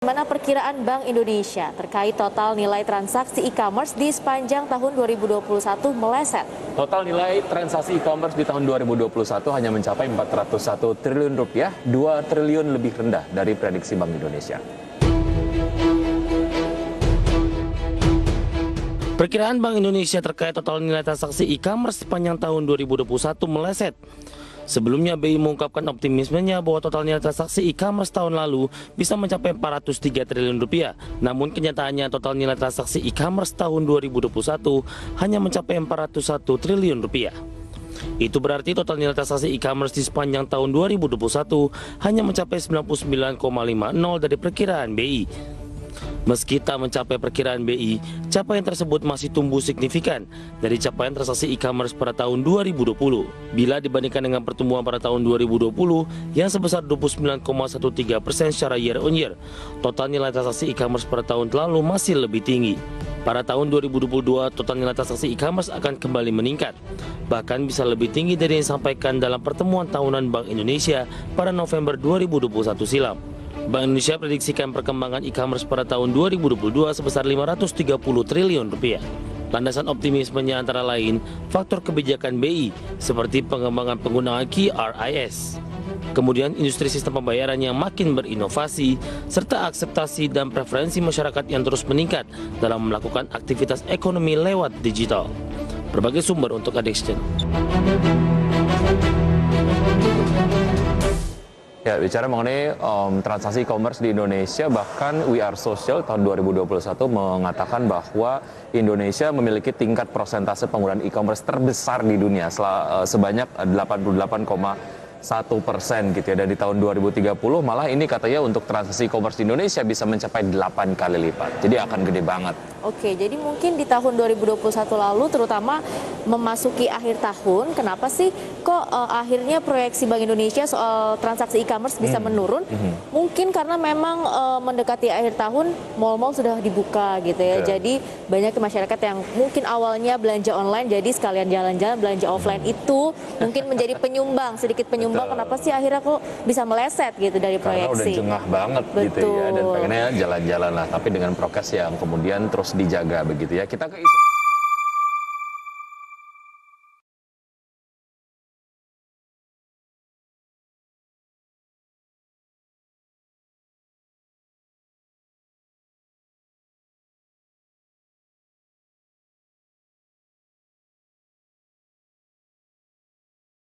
Bagaimana perkiraan Bank Indonesia terkait total nilai transaksi e-commerce di sepanjang tahun 2021 meleset? Total nilai transaksi e-commerce di tahun 2021 hanya mencapai 401 triliun rupiah, 2 triliun lebih rendah dari prediksi Bank Indonesia. Perkiraan Bank Indonesia terkait total nilai transaksi e-commerce sepanjang tahun 2021 meleset. Sebelumnya, BI mengungkapkan optimismenya bahwa total nilai transaksi e-commerce tahun lalu bisa mencapai 403 triliun rupiah. Namun kenyataannya total nilai transaksi e-commerce tahun 2021 hanya mencapai 401 triliun rupiah. Itu berarti total nilai transaksi e-commerce di sepanjang tahun 2021 hanya mencapai 99,50 dari perkiraan BI. Meski tak mencapai perkiraan BI, capaian tersebut masih tumbuh signifikan dari capaian transaksi e-commerce pada tahun 2020. Bila dibandingkan dengan pertumbuhan pada tahun 2020 yang sebesar 29,13% secara year on year, total nilai transaksi e-commerce pada tahun lalu masih lebih tinggi. Pada tahun 2022, total nilai transaksi e-commerce akan kembali meningkat, bahkan bisa lebih tinggi dari yang disampaikan dalam pertemuan tahunan Bank Indonesia pada November 2021 silam. Bank Indonesia prediksikan perkembangan e-commerce pada tahun 2022 sebesar 530 triliun rupiah. Landasan optimismenya antara lain faktor kebijakan BI seperti pengembangan penggunaan QRIS. Kemudian industri sistem pembayaran yang makin berinovasi serta akseptasi dan preferensi masyarakat yang terus meningkat dalam melakukan aktivitas ekonomi lewat digital. Berbagai sumber untuk Addiction. Ya, bicara mengenai transaksi e-commerce di Indonesia, bahkan We Are Social tahun 2021 mengatakan bahwa Indonesia memiliki tingkat persentase penggunaan e-commerce terbesar di dunia sebanyak 88,1% gitu ya. Dan di tahun 2030 malah ini katanya untuk transaksi e-commerce di Indonesia bisa mencapai 8 kali lipat. Jadi akan gede banget. Oke, jadi mungkin di tahun 2021 lalu terutama memasuki akhir tahun, kenapa sih kok akhirnya proyeksi Bank Indonesia soal transaksi e-commerce bisa menurun? Mungkin karena memang mendekati akhir tahun mal-mal sudah dibuka gitu ya. Jadi banyak masyarakat yang mungkin awalnya belanja online jadi sekalian jalan-jalan belanja offline itu mungkin menjadi penyumbang, sedikit penyumbang. Kenapa sih akhirnya kok bisa meleset gitu dari proyeksi? Karena udah jengah banget gitu ya, dan pengennya jalan-jalan lah, tapi dengan prokes yang kemudian terus dijaga begitu ya. Kita ke isu